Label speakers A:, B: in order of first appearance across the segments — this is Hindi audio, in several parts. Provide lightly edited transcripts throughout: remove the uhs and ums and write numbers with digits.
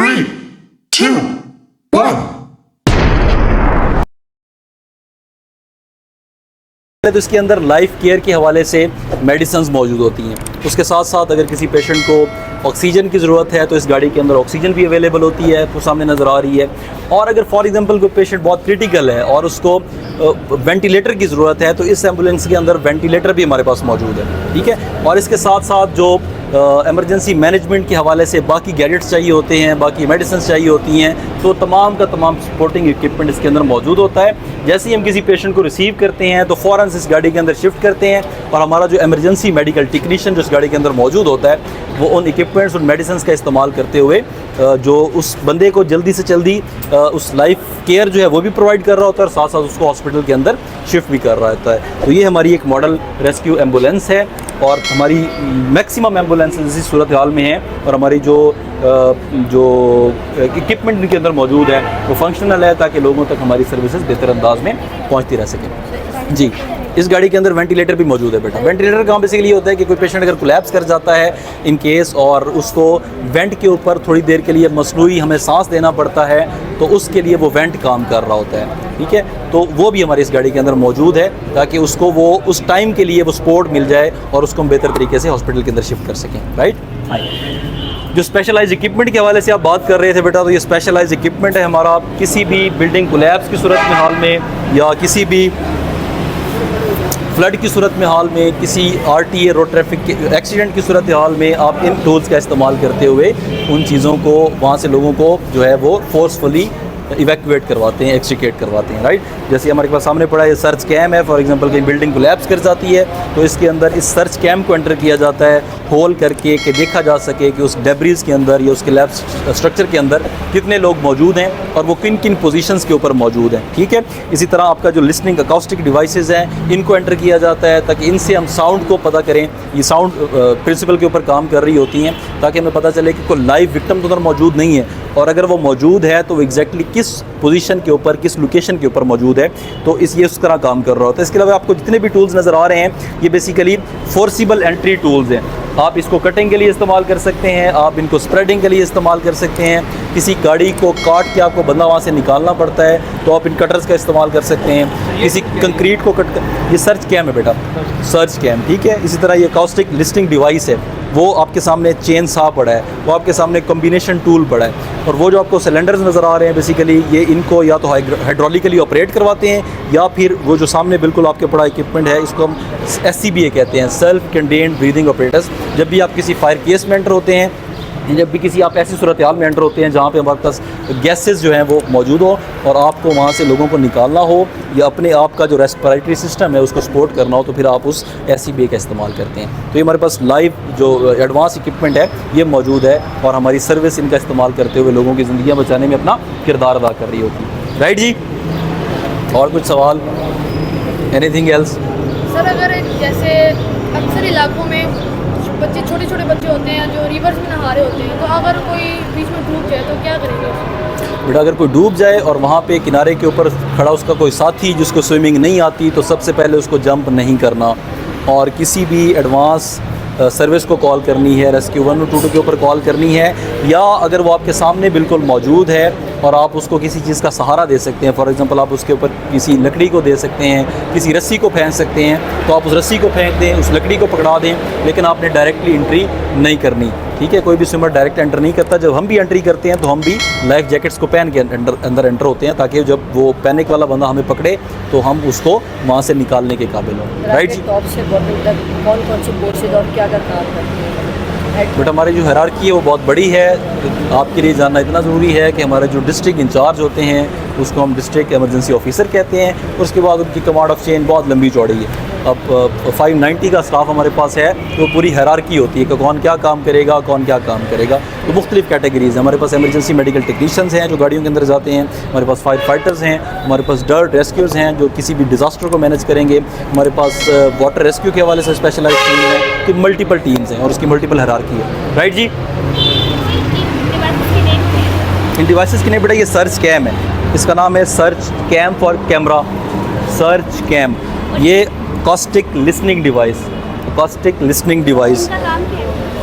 A: 3, 2, 1.
B: तो इसके अंदर लाइफ केयर के हवाले से मेडिसिन्स मौजूद होती हैं। उसके साथ साथ अगर किसी पेशेंट को ऑक्सीजन की ज़रूरत है तो इस गाड़ी के अंदर ऑक्सीजन भी अवेलेबल होती है, वो सामने नज़र आ रही है। और अगर फॉर एग्जांपल कोई पेशेंट बहुत क्रिटिकल है और उसको वेंटिलेटर की ज़रूरत है तो इस एम्बुलेंस के अंदर वेंटिलेटर भी हमारे पास मौजूद है, ठीक है। और इसके साथ साथ जो एमरजेंसी मैनेजमेंट के हवाले से बाकी गैजेट्स चाहिए होते हैं, बाकी मेडिसिन चाहिए होती हैं, तो तमाम का तमाम सपोर्टिंग इक्विपमेंट इसके अंदर मौजूद होता है। जैसे ही हम किसी पेशेंट को रिसीव करते हैं तो फ़ौरन इस गाड़ी के अंदर शिफ्ट करते हैं और हमारा जो एमरजेंसी मेडिकल टेक्नीशियन जो इस गाड़ी के अंदर मौजूद होता है वो उन इक्विपमेंट्स और मेडिसिन का इस्तेमाल करते हुए जो उस बंदे को जल्दी से जल्दी उस लाइफ केयर जो है वो भी प्रोवाइड कर रहा होता है और साथ साथ उसको हॉस्पिटल के अंदर शिफ्ट भी कर रहा होता है। तो ये हमारी एक मॉडल रेस्क्यू एम्बुलेंस है और हमारी मैक्सिमम एम्बुलेंस इसी सूरत हाल में हैं और हमारी जो इक्विपमेंट इनके अंदर मौजूद है वो फंक्शनल है ताकि लोगों तक हमारी सर्विसेज बेहतर अंदाज में पहुंचती रह सकें। जी, इस गाड़ी के अंदर वेंटिलेटर भी मौजूद है बेटा। वेंटिलेटर का बेसिकली ये होता है कि कोई पेशेंट अगर कोलैप्स कर जाता है इन केस और उसको वेंट के ऊपर थोड़ी देर के लिए मसनूई हमें सांस देना पड़ता है तो उसके लिए वो वेंट काम कर रहा होता है, ठीक है। तो वो भी हमारी इस गाड़ी के अंदर मौजूद है ताकि उसको वो उस टाइम के लिए वो सपोर्ट मिल जाए और उसको हम बेहतर तरीके से हॉस्पिटल के अंदर शिफ्ट कर सकें, राइट। जो स्पेशलाइज इक्विपमेंट के हवाले से आप बात कर रहे थे बेटा, तो ये स्पेशलाइज इक्विपमेंट है हमारा किसी भी बिल्डिंग कोलैप्स की सूरत में हाल में या किसी भी फ्लड की सूरत में हाल में, किसी RTA रोड ट्रैफिक के एक्सीडेंट की सूरत हाल में आप इन टूल्स का इस्तेमाल करते हुए उन चीज़ों को वहाँ से लोगों को जो है वो फोर्सफुली इवैक्यूएट करवाते हैं, एक्सट्रिकेट करवाते हैं, राइट। जैसे हमारे पास सामने पड़ा ये सर्च कैम है, फॉर एग्जांपल कहीं बिल्डिंग कोलैप्स कर जाती है तो इसके अंदर इस सर्च कैम को एंटर किया जाता है होल करके कि देखा जा सके कि उस डेब्रीज के अंदर या उस कोलैप्स स्ट्रक्चर के अंदर कितने लोग मौजूद हैं और वो किन किन पोजीशंस के ऊपर मौजूद हैं, ठीक है। इसी तरह आपका जो लिसनिंग अकाउस्टिक डिवाइसेस हैं इनको एंटर किया जाता है ताकि इनसे हम साउंड को पता करें। ये साउंड प्रिंसिपल के ऊपर काम कर रही होती हैं ताकि हमें पता चले कि कोई लाइव विक्टिम तो उधर मौजूद नहीं है और अगर वो मौजूद है तो वो एग्जैक्टली किस पोजीशन के ऊपर, किस लोकेशन के ऊपर मौजूद है, तो ये उस तरह काम कर रहा होता है। इसके अलावा आपको जितने भी टूल्स नज़र आ रहे हैं ये बेसिकली फोर्सिबल एंट्री टूल्स हैं। आप इसको कटिंग के लिए इस्तेमाल कर सकते हैं, आप इनको स्प्रेडिंग के लिए इस्तेमाल कर सकते हैं। किसी गाड़ी को काट के आपको बंदा वहाँ से निकालना पड़ता है तो आप इन कटर्स का इस्तेमाल कर सकते हैं। किसी कंक्रीट को कट कर, ये सर्च कैम है बेटा, सर्च कैम, ठीक है। इसी तरह ये अकाउस्टिक लिस्टिंग डिवाइस है, वो आपके सामने चेन सा पड़ा है, वो आपके सामने कॉम्बिनेशन टूल पड़ा है और वो जो आपको सिलेंडर्स नज़र आ रहे हैं बेसिकली ये इनको या तो हाइड्रोलिकली ऑपरेट करवाते हैं या फिर वो जो सामने बिल्कुल आपके पड़ा इक्विपमेंट है इसको हम SCBA कहते हैं, सेल्फ कंटेन्ड ब्रीदिंग ऑपरेटर्स। जब भी आप किसी फायर केस में एंटर होते हैं, जब भी किसी आप ऐसी सूरत हाल में एंटर होते हैं जहाँ पे हमारे पास गैसेस जो हैं वो मौजूद हो और आपको वहाँ से लोगों को निकालना हो या अपने आप का जो रेस्पिरेटरी सिस्टम है उसको सपोर्ट करना हो तो फिर आप उस SCBA का इस्तेमाल करते हैं। तो ये हमारे पास लाइव जो एडवांस इक्विपमेंट है ये मौजूद है और हमारी सर्विस इनका इस्तेमाल करते हुए लोगों की ज़िंदगियाँ बचाने में अपना किरदार अदा कर रही होती है, राइट जी। और कुछ सवाल, एनीथिंग एल्स?
C: सर अगर जैसे अक्सर इलाकों में बच्चे, छोटे छोटे बच्चे होते हैं जो रिवर्स में नहा रहे होते हैं, तो अगर कोई बीच में डूब जाए तो क्या करेंगे?
B: बेटा अगर कोई डूब जाए और वहाँ पे किनारे के ऊपर खड़ा उसका कोई साथी जिसको स्विमिंग नहीं आती तो सबसे पहले उसको जंप नहीं करना और किसी भी एडवांस सर्विस को कॉल करनी है, रेस्क्यू 112 के ऊपर कॉल करनी है या अगर वो आपके सामने बिल्कुल मौजूद है और आप उसको किसी चीज़ का सहारा दे सकते हैं, फॉर एग्जांपल आप उसके ऊपर किसी लकड़ी को दे सकते हैं, किसी रस्सी को फेंक सकते हैं, तो आप उस रस्सी को फेंक दें, उस लकड़ी को पकड़ा दें, लेकिन आपने डायरेक्टली एंट्री नहीं करनी, ठीक है। कोई भी स्विमर डायरेक्ट एंटर नहीं करता। जब हम भी एंट्री करते हैं तो हम भी लाइफ जैकेट्स को पहन के अंदर एंटर होते हैं ताकि जब वो पैनिक वाला बंदा हमें पकड़े तो हम उसको वहाँ से निकालने के काबिल हों, राइट जी।
D: टॉप से बॉटम तक कौन कौन सी कोर्सेज और क्या क्या काम करते हैं?
B: बट हमारी जो हायरार्की है वो बहुत बड़ी है। आपके लिए जानना इतना ज़रूरी है कि हमारे जो डिस्ट्रिक्ट इंचार्ज होते हैं उसको हम डिस्ट्रिक्ट एमरजेंसी ऑफिसर कहते हैं और उसके बाद उनकी कमांड ऑफ चेन बहुत लंबी चौड़ी है। अब 590 का स्टाफ हमारे पास है तो पूरी हायरार्की होती है कि कौन क्या काम करेगा, कौन क्या काम करेगा। तो मुख्तलिफ कैटेगरीज़ हैं हमारे पास। एमरजेंसी मेडिकल टेक्नीशियंस हैं जो गाड़ियों के अंदर जाते हैं, हमारे पास फायर फाइटर्स हैं, हमारे पास डर्ट रेस्क्यूज़ हैं जो किसी भी डिज़ास्टर को मैनेज करेंगे, हमारे पास वाटर रेस्क्यू के हवाले से स्पेशलाइज टीम है। तो मल्टीपल टीम्स हैं और उसकी मल्टीपल हायरार्की है, राइट जी। इन डिवाइसेस की नहीं बेटा, ये सर्च कैम है, इसका नाम है search cam for camera, search cam. ये acoustic listening device, acoustic listening device.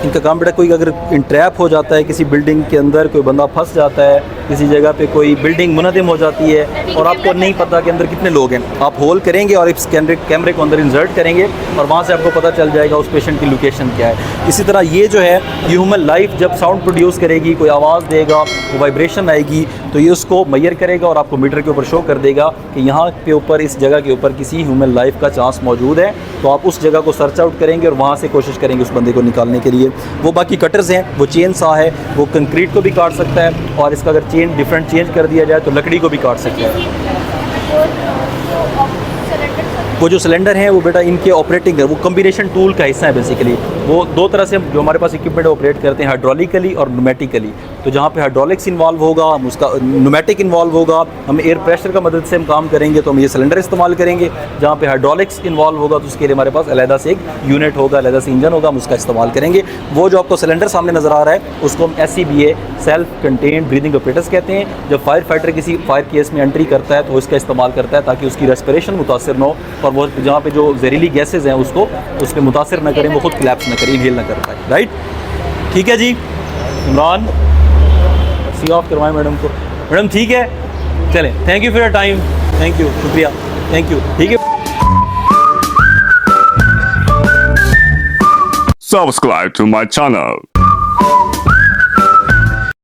B: इनका काम बेटा कोई अगर इंट्रैप हो जाता है किसी बिल्डिंग के अंदर, कोई बंदा फंस जाता है किसी जगह पे, कोई बिल्डिंग मुनहदम हो जाती है और आपको नहीं पता कि अंदर कितने लोग हैं, आप होल करेंगे और इस कैमरे को अंदर इंसर्ट करेंगे और वहाँ से आपको पता चल जाएगा उस पेशेंट की लोकेशन क्या है। इसी तरह ये जो है ह्यूमन लाइफ जब साउंड प्रोड्यूस करेगी, कोई आवाज़ देगा, वाइब्रेशन आएगी, तो ये उसको मैयर करेगा और आपको मीटर के ऊपर शो कर देगा कि यहाँ पे ऊपर इस जगह के ऊपर किसी ह्यूमन लाइफ का चांस मौजूद है। तो आप उस जगह को सर्च आउट करेंगे और वहाँ से कोशिश करेंगे उस बंदे को निकालने के लिए। वो बाकी कटर्स हैं, वो चेन सा है, वो कंक्रीट को भी काट सकता है और इसका अगर चेन डिफरेंट चेंज कर दिया जाए तो लकड़ी को भी काट सकता है। वो जो सिलेंडर हैं वो बेटा इनके ऑपरेटिंग है, वो कम्बिनेशन टूल का हिस्सा है बेसिकली। वो दो तरह से जो हमारे पास इक्विपमेंट ऑपरेट करते हैं, हाइड्रोलिकली और न्यूमेटिकली। तो जहाँ पे हाइड्रोलिक्स इन्वॉल्व होगा, हम उसका न्यूमेटिक इन्वॉल्व होगा, हम एयर प्रेशर का मदद से हम काम करेंगे तो हम ये सिलेंडर इस्तेमाल करेंगे। जहाँ पे हाइड्रोलिक्स इन्वॉल्व होगा तो उसके लिए हमारे पास अलहदा से एक यूनिट होगा, अलहदा से इंजन होगा, हम उसका इस्तेमाल करेंगे। वो जो आपको सिलेंडर सामने नज़र आ रहा है उसको हम SCBA self contained breathing operators कहते हैं। जब फायर फाइटर किसी फायर केस में एंट्री करता है तो इसका इस्तेमाल करता है ताकि उसकी रेस्पिरेशन मुतासर न हो और वो जहाँ पे जो जहरीली गैसेज हैं उसको उस पर मुतासर न करें, वो खुद क्लैप्स न करें, इनहेल न कर पाए। राइट, ठीक है जी। इमरान सी ऑफ करवाएं मैडम को। मैडम ठीक है, चलें, thank you for your time, thank you, शुक्रिया, थैंक यू, ठीक है।
A: Subscribe to my channel.